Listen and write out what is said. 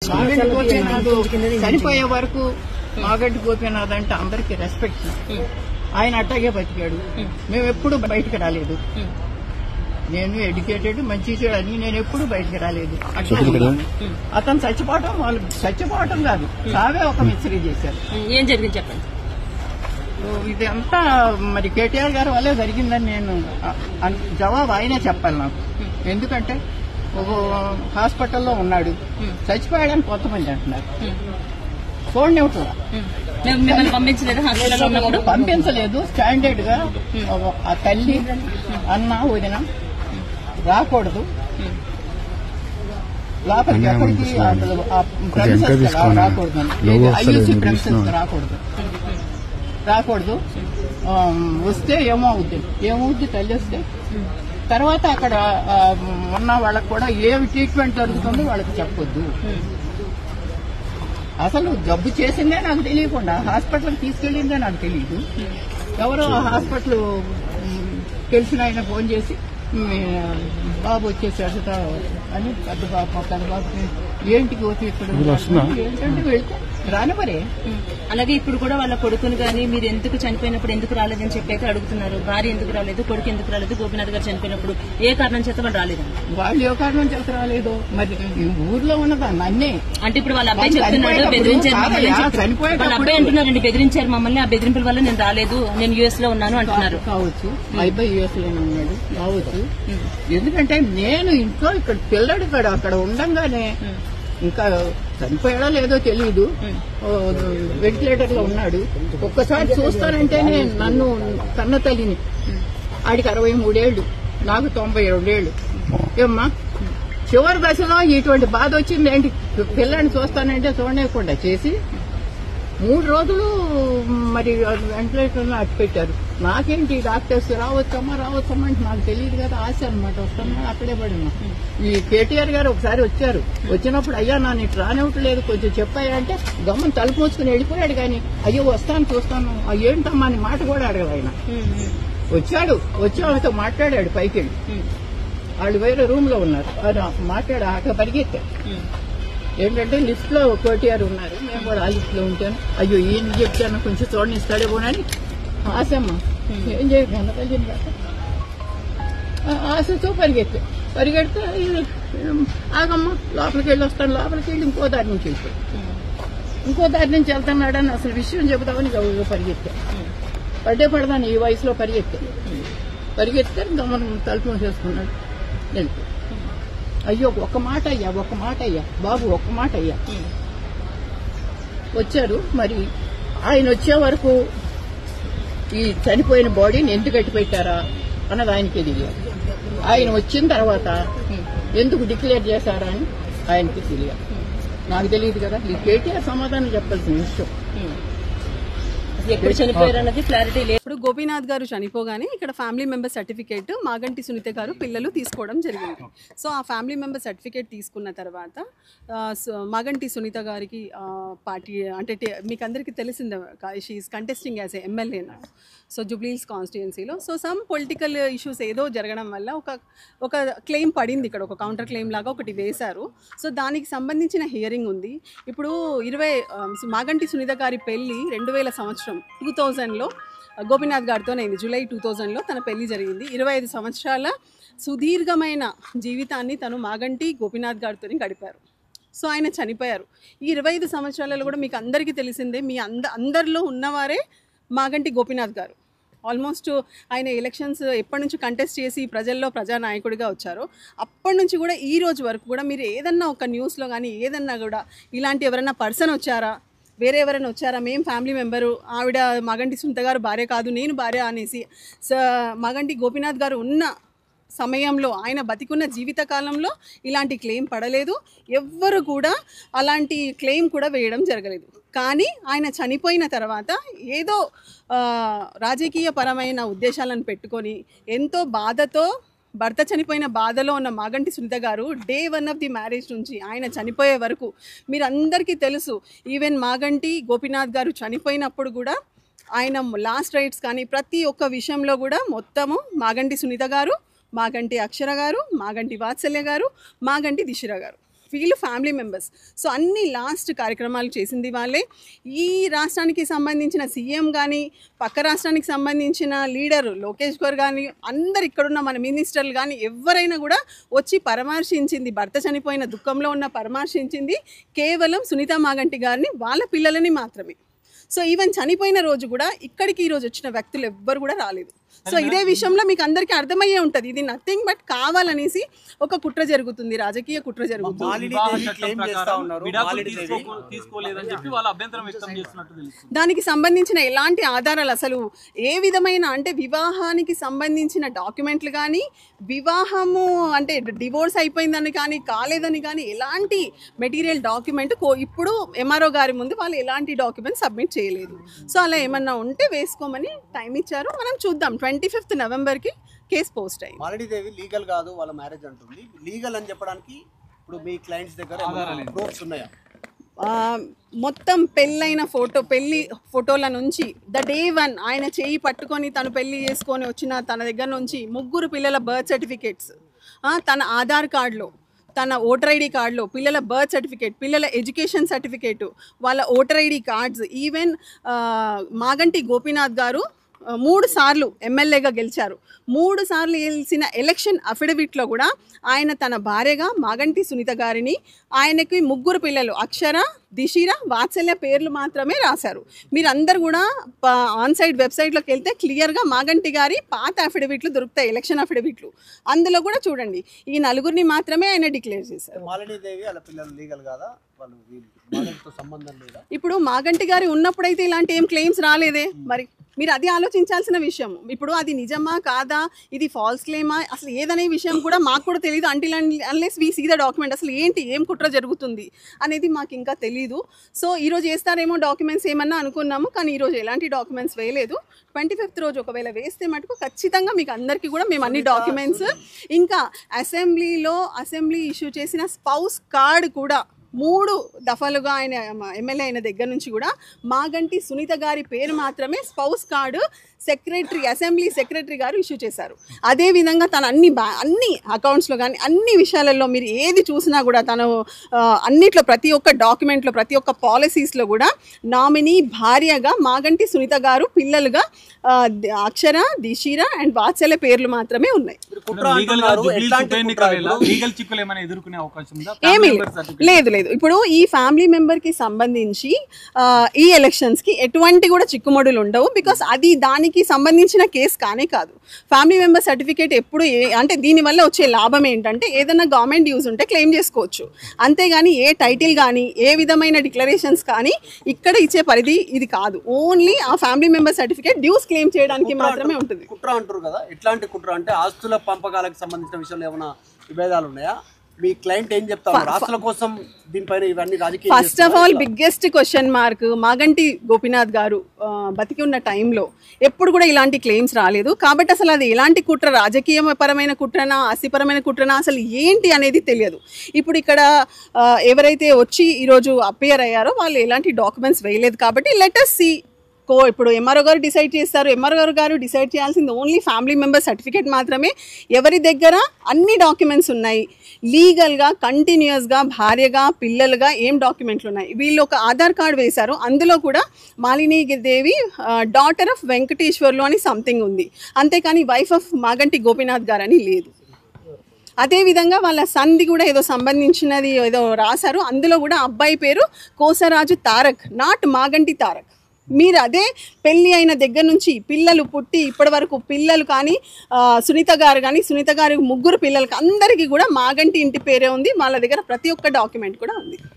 మాగంటి గోపీనాథ్ చనిపోయే వరకు మాగంటి గోపీనాథ్ అంటే అందరికి రెస్పెక్ట్. ఆయన అట్టాగే బతికాడు. మేము ఎప్పుడు బయటకు రాలేదు. నేను ఎడ్యుకేటెడ్ మంచి అని నేను ఎప్పుడు బయటకు రాలేదు. అతను చచ్చిపోవటం వాళ్ళు చచ్చిపోవటం కాదు, సావే ఒక మిస్టరీ చేశారు. ఏం జరిగింది చెప్పండి. ఇదంతా మరి కేటీఆర్ గారి వల్లే జరిగిందని నేను జవాబు ఆయనే చెప్పాలి నాకు. ఎందుకంటే ఒక హాస్పిటల్లో ఉన్నాడు, చచ్చిపోయాడని కొంతమంది అంటున్నారు. చూడనివ్వట్లా, పంపించలేదు. స్టాండర్డ్ గా ఆ తల్లి అన్న వదిన రాకూడదు లోపలికి, ఎక్కడికి రాకూడదు, ఐయూసీ ప్రెమిసెస్ రాకూడదు. వస్తే ఏమవుద్ది తల్లి వస్తే తర్వాత అక్కడ ఉన్న వాళ్ళకు కూడా ఏమి ట్రీట్మెంట్ జరుగుతుందో వాళ్ళకి చెప్పొద్దు. అసలు జబ్బు చేసిందే నాకు తెలియకుండా హాస్పిటల్కి తీసుకెళ్లిందే నాకు తెలియదు. ఎవరో హాస్పిటల్ తెలిసిన ఆయన ఫోన్ చేసి బాబు వచ్చేసాడు అని పెద్ద బాబు ఏంటికి వచ్చి ఇక్కడ ఏంటంటే వెళ్తే రానివరే. అలాగే ఇప్పుడు కూడా వాళ్ళ కొడుకుని కానీ మీరు ఎందుకు చనిపోయినప్పుడు ఎందుకు రాలేదని చెప్పి అడుగుతున్నారు. భార్య ఎందుకు రాలేదు, కొడుకు ఎందుకు రాలేదు, గోపీనాథ్ గారు చనిపోయినప్పుడు ఏ కారణం చేత వాళ్ళు రాలేదు. వాళ్ళు ఏ కారణం చేత రాలేదు మరి ఊర్లో ఉన్నదాన్ని అన్నీ అంటే ఇప్పుడు వాళ్ళ అబ్బాయి చెప్తున్నాడు బెదిరించారు, వాళ్ళ అబ్బాయి అంటున్నారండి బెదిరించారు మమ్మల్ని, ఆ బెదిరింపుల వల్ల నేను రాలేదు, నేను యుఎస్ లో ఉన్నాను అంటున్నారు. కావచ్చు, మా అబ్బాయి యుఎస్ లో ఉన్నాడు కావచ్చు. ఎందుకంటే నేను ఇంట్లో ఇక్కడ పిల్లడు అక్కడ ఉండంగానే ఇంకా చనిపోయాడో లేదో తెలియదు, వెంటిలేటర్ లో ఉన్నాడు. ఒక్కసారి చూస్తానంటేనే నన్ను కన్న తల్లిని, ఆడికి 63 ఏళ్లు, నాకు 92 ఏళ్లు. ఏమ్మా చివరి దశలో ఇటువంటి బాధ వచ్చింది ఏంటి? పిల్లని చూస్తానంటే చూడలేకుండా చేసి 3 రోజులు మరి వెంటిలేటర్ లో అట్టు పెట్టారు. నాకేంటి డాక్టర్స్ రావచ్చమ్మా అంటే నాకు తెలియదు కదా, ఆశ అనమాట. వస్తున్నా అక్కడే పడినా. ఈ కేటీఆర్ గారు ఒకసారి వచ్చారు, వచ్చినప్పుడు అయ్యా నా నీకు రానివ్వట్లేదు కొంచెం చెప్పాయా అంటే గమ్మని తలుపు మూసుకుని వెళ్ళిపోయాడు. కానీ అయ్యో వస్తాను చూస్తాను ఏంటమ్మా అని మాట కూడా అడగదు ఆయన. వచ్చాడు, వచ్చి వాళ్ళతో మాట్లాడాడు పైకి వెళ్ళి. వాళ్ళు వేరే రూమ్ లో ఉన్నారు, మాట్లాడాక పరిగెత్తారు. ఏంటంటే లిఫ్ట్ లో కేటీఆర్ ఉన్నారు, మేము కూడా ఆ లిఫ్ట్ లో ఉంటాను. అయ్యో ఈయన చెప్తాను కొంచెం చూడనిస్తాడేమో అని ఆశమ్మ ఏం చేయకుండా తల్లిని కాక ఆశతో పరిగెడితే ఆగమ్మ లోపలికి వెళ్ళి వస్తాను, లోపలికి వెళ్ళి ఇంకో దారి నుంచి వెళ్ళిపోయి ఇంకో దారి నుంచి వెళ్తున్నాడని అసలు విషయం చెబుతామని పరిగెత్తా. పడదాను ఈ వయసులో పరిగెత్తే గమనం తలుపు చేసుకున్నాడు వెళ్ళిపోయి. అయ్యో ఒక్క మాట అయ్యా బాబు, ఒక్క మాట అయ్యా. వచ్చారు. మరి ఆయన వచ్చే వరకు ఈ చనిపోయిన బాడీని ఎందుకు కట్టి పెట్టారా అన్నది ఆయనకే తెలియదు. ఆయన వచ్చిన తర్వాత ఎందుకు డిక్లేర్ చేశారా అని ఆయనకి తెలియదు, నాకు తెలియదు కదా. ఈ కేటీఆర్ సమాధానం చెప్పాల్సిన విషయం. ఎప్పుడు చనిపోయారు అన్నది క్లారిటీ లేదు. ఇప్పుడు గోపీనాథ్ గారు చనిపోగానే ఇక్కడ family member certificate Maganti Sunitha garu పిల్లలు తీసుకోవడం జరిగింది. సో ఆ ఫ్యామిలీ మెంబర్ సర్టిఫికేట్ తీసుకున్న తర్వాత మాగంటి సునీత గారికి పార్టీ అంటే మీకు అందరికీ తెలిసిందే, she's contesting as a MLA నా. సో జూబ్లీహిల్స్ కాన్స్టిట్యుయెన్సీలో సో సమ్ పొలిటికల్ ఇష్యూస్ ఏదో జరగడం వల్ల ఒక క్లెయిమ్ పడింది. ఇక్కడ ఒక కౌంటర్ క్లెయిమ్ లాగా ఒకటి వేశారు. సో దానికి సంబంధించిన హియరింగ్ ఉంది. ఇప్పుడు మాగంటి సునీత గారి పెళ్లి 2000 సంవత్సరం 2000లో గోపీనాథ్ గారితో అయింది. జూలై 2000లో తన పెళ్లి జరిగింది. 25 సంవత్సరాల సుదీర్ఘమైన జీవితాన్ని తను మాగంటి గోపీనాథ్ గారితో గడిపారు. సో ఆయన చనిపోయారు. ఈ 25 సంవత్సరాలలో కూడా మీకు అందరికీ తెలిసిందే, మీ అందరిలో ఉన్నవారే మాగంటి గోపీనాథ్ గారు. ఆల్మోస్ట్ ఆయన ఎలక్షన్స్ ఎప్పటి నుంచి కంటెస్ట్ చేసి ప్రజల్లో ప్రజానాయకుడిగా వచ్చారో అప్పటి నుంచి కూడా ఈ రోజు వరకు కూడా మీరు ఏదన్నా ఒక న్యూస్లో కానీ ఏదన్నా కూడా ఇలాంటి ఎవరైనా పర్సన్ వచ్చారా, వేరే ఎవరైనా వచ్చారా, మేము ఫ్యామిలీ మెంబరు, ఆవిడ మాగంటి సునీత గారు భార్య కాదు నేను భార్య అనేసి మాగంటి గోపీనాథ్ గారు ఉన్న సమయంలో ఆయన బతికున్న జీవితకాలంలో ఇలాంటి క్లెయిమ్ పడలేదు. ఎవ్వరు కూడా అలాంటి క్లెయిమ్ కూడా వేయడం జరగలేదు. కానీ ఆయన చనిపోయిన తర్వాత ఏదో రాజకీయపరమైన ఉద్దేశాలను పెట్టుకొని ఎంతో బాధతో భర్త చనిపోయిన బాధలో ఉన్న మాగంటి సునీత గారు డే 1 ఆఫ్ ది మ్యారేజ్ నుంచి ఆయన చనిపోయే వరకు మీరు అందరికీ తెలుసు, ఈవెన్ మాగంటి గోపీనాథ్ గారు చనిపోయినప్పుడు కూడా ఆయన లాస్ట్ రైట్స్ కానీ ప్రతి ఒక్క విషయంలో కూడా మొత్తము మాగంటి సునీత గారు, మాగంటి అక్షర గారు, మాగంటి వాత్సల్య గారు, మాగంటి దిశర గారు వీళ్ళు ఫ్యామిలీ మెంబర్స్. సో అన్ని లాస్ట్ కార్యక్రమాలు చేసింది వాళ్ళే. ఈ రాష్ట్రానికి సంబంధించిన సీఎం కానీ, పక్క రాష్ట్రానికి సంబంధించిన లీడరు లోకేష్ గారు కానీ, అందరు ఇక్కడున్న మన మినిస్టర్లు కానీ ఎవరైనా కూడా వచ్చి పరామర్శించింది, భర్త చనిపోయిన దుఃఖంలో ఉన్న పరామర్శించింది కేవలం సునీత మాగంటి గారిని, వాళ్ళ పిల్లలని మాత్రమే. సో ఈవెన్ చనిపోయిన రోజు కూడా ఇక్కడికి ఈరోజు వచ్చిన వ్యక్తులు ఎవ్వరు కూడా రాలేదు. సో ఇదే విషయంలో మీకు అందరికీ అర్థమయ్యే ఉంటుంది, ఇది నథింగ్ బట్ కావాలనేసి ఒక కుట్ర జరుగుతుంది, రాజకీయ కుట్ర జరుగుతుంది. దానికి సంబంధించిన ఎలాంటి ఆధారాలు, అసలు ఏ విధమైన అంటే వివాహానికి సంబంధించిన డాక్యుమెంట్లు కానీ, వివాహము అంటే డివోర్స్ అయిపోయిందని కానీ కాలేదని కానీ ఎలాంటి మెటీరియల్ డాక్యుమెంట్ ఇప్పుడు ఎంఆర్ఓ గారి ముందు వాళ్ళు ఎలాంటి డాక్యుమెంట్ సబ్మిట్ చేయలేదు. సో అలా ఏమన్నా ఉంటే వేసుకోమని టైం ఇచ్చారు, మనం చూద్దాం. 25th నవంబర్కి కేసు పోస్ట్ అయ్యింది. మాలినీదేవి లీగల్ కాదు వాళ్ళ మ్యారేజ్ అంటుంది, లీగల్ అని చెప్పడానికి ఇప్పుడు మీ క్లయింట్స్ దగ్గర ప్రూఫ్స్ ఉన్నాయా? మొత్తం పెళ్ళైన పెళ్లి ఫోటోల నుంచి డే 1 ఆయన చేయి పట్టుకొని తను పెళ్లి చేసుకొని వచ్చిన తన దగ్గర నుంచి 3 పిల్లల బర్త్ సర్టిఫికేట్స్, తన ఆధార్ కార్డులో, తన ఓటర్ ఐడి కార్డులో పిల్లల బర్త్ సర్టిఫికేట్, పిల్లల ఎడ్యుకేషన్ సర్టిఫికేట్, వాళ్ళ voter ID cards, even Maganti Gopinath గారు 3 సార్లు ఎమ్మెల్యేగా గెలిచారు. 3 సార్లు గెలిచిన ఎలక్షన్ అఫిడవిట్లో కూడా ఆయన తన భార్యగా మాగంటి సునీత గారిని, ఆయనకి 3 పిల్లలు అక్షర, దిశిర, వాత్సల్య పేర్లు మాత్రమే రాశారు. మీరందరూ కూడా ఆన్సైట్ వెబ్సైట్లోకి వెళ్తే క్లియర్గా మాగంటి గారి పాత అఫిడవిట్లు దొరుకుతాయి, ఎలక్షన్ అఫిడవిట్లు. అందులో కూడా చూడండి, ఈ 4 మాత్రమే ఆయన డిక్లేర్ చేశారు. మాలినీదేవి వాళ్ళ పిల్లలు లీగల్ కాదా? ఇప్పుడు మాగంటి గారి ఉన్నప్పుడైతే ఇలాంటి ఏం క్లెయిమ్స్ రాలేదే, మరి మీరు అది ఆలోచించాల్సిన విషయం. ఇప్పుడు అది నిజమా కాదా, ఇది ఫాల్స్ క్లెయిమా, అసలు ఏదనే విషయం కూడా మాకు కూడా తెలియదు. Until unless we see the document, అసలు ఏంటి, ఏం కుట్ర జరుగుతుంది అనేది మాకు ఇంకా తెలీదు. సో ఈరోజు వేస్తారేమో డాక్యుమెంట్స్ ఏమన్నా అనుకున్నాము, కానీ ఈరోజు ఎలాంటి డాక్యుమెంట్స్ వేయలేదు. 25th రోజు ఒకవేళ వేస్తే మటుకు ఖచ్చితంగా మీకు అందరికీ కూడా మేము అన్ని డాక్యుమెంట్స్, ఇంకా అసెంబ్లీ ఇష్యూ చేసిన స్పౌస్ కార్డ్ కూడా 3 దఫాలుగా ఆయన ఎమ్మెల్యే అయిన దగ్గర నుంచి కూడా మాగంటి సునీత గారి పేరు మాత్రమే స్పౌస్ కార్డు అసెంబ్లీ సెక్రటరీ గారు ఇష్యూ చేశారు. అదేవిధంగా తన అన్ని అకౌంట్స్లో కానీ అన్ని విషయాలలో మీరు ఏది చూసినా కూడా తను అన్నిట్లో ప్రతి ఒక్క డాక్యుమెంట్లో ప్రతి ఒక్క పాలసీస్లో కూడా నామినీ భార్యగా మాగంటి సునీత గారు, పిల్లలుగా అక్షర, దిశిర అండ్ వాత్సల్య పేర్లు మాత్రమే ఉన్నాయి. ఏమీ లేదు. ఇప్పుడు ఈ ఫ్యామిలీ మెంబర్కి సంబంధించి ఈ ఎలక్షన్స్కి ఎటువంటి కూడా చిక్కుముడులు ఉండవు. బికాస్ అది దానికి సంబంధించిన కేసు కానే కాదు. ఫ్యామిలీ మెంబర్ సర్టిఫికేట్ ఎప్పుడు అంటే దీనివల్ల వచ్చే లాభం ఏంటంటే ఏదైనా గవర్నమెంట్ యూజ్ ఉంటే క్లెయిమ్ చేసుకోవచ్చు, అంతేగాని ఏ టైటిల్ కానీ ఏ విధమైన డిక్లరేషన్స్ కానీ ఇక్కడ ఇచ్చే పరిధి ఇది కాదు. ఓన్లీ ఆ family member certificate dues claim చేయడానికి మాత్రమే ఉంటుంది. కుట్ర అంటారు కదా, ఎట్లాంటి కుట్ర అంటే ఆస్తుల పంపకాలకు సంబంధించిన విషయంలో ఏమైనా విభేదాలు ఉన్నాయా? మీ క్లయింట్ ఏం చెప్తారు రాష్ట్రాల కోసం దీనిపైన? ఇవన్నీ రాజకీయ. First of all biggest question mark, Maganti Gopinath గారు బతికి ఉన్న టైంలో ఎప్పుడు కూడా ఇలాంటి క్లెయిమ్స్ రాలేదు. కాబట్టి అసలు అది ఎలాంటి కుట్ర, రాజకీయపరమైన కుట్రనా, ఆస్తిపరమైన కుట్రనా, అసలు ఏంటి అనేది తెలియదు. ఇప్పుడు ఇక్కడ ఎవరైతే వచ్చి ఈరోజు అపియర్ అయ్యారో వాళ్ళు ఎలాంటి డాక్యుమెంట్స్ వేయలేదు. కాబట్టి లెట్ us see. ఇప్పుడు ఎంఆర్ఓ గారు డిసైడ్ చేస్తారు. ఎంఆర్ఓ గారు డిసైడ్ చేయాల్సింది ఓన్లీ ఫ్యామిలీ మెంబర్ సర్టిఫికేట్ మాత్రమే. ఎవరి దగ్గర అన్ని డాక్యుమెంట్స్ ఉన్నాయి, లీగల్గా కంటిన్యూస్గా భార్యగా పిల్లలుగా ఏం డాక్యుమెంట్లు ఉన్నాయి. వీళ్ళు ఒక ఆధార్ కార్డు వేశారు, అందులో కూడా మాలినీదేవి డాటర్ ఆఫ్ వెంకటేశ్వర్లు అని సంథింగ్ ఉంది, అంతేకాని వైఫ్ ఆఫ్ మాగంటి గోపీనాథ్ గారు అని లేదు. అదేవిధంగా వాళ్ళ సన్ది కూడా ఏదో సంబంధించినది ఏదో రాశారు, అందులో కూడా అబ్బాయి పేరు కోసరాజు తారక్, నాట్ మాగంటి తారక్. మీరు అదే పెళ్ళి అయిన దగ్గర నుంచి పిల్లలు పుట్టి ఇప్పటి వరకు పిల్లలు కానీ సునీత గారు కానీ, సునీత గారి 3 పిల్లలకి అందరికీ కూడా మాగంటి ఇంటి పేరే ఉంది. వాళ్ళ దగ్గర ప్రతి ఒక్క డాక్యుమెంట్ కూడా ఉంది.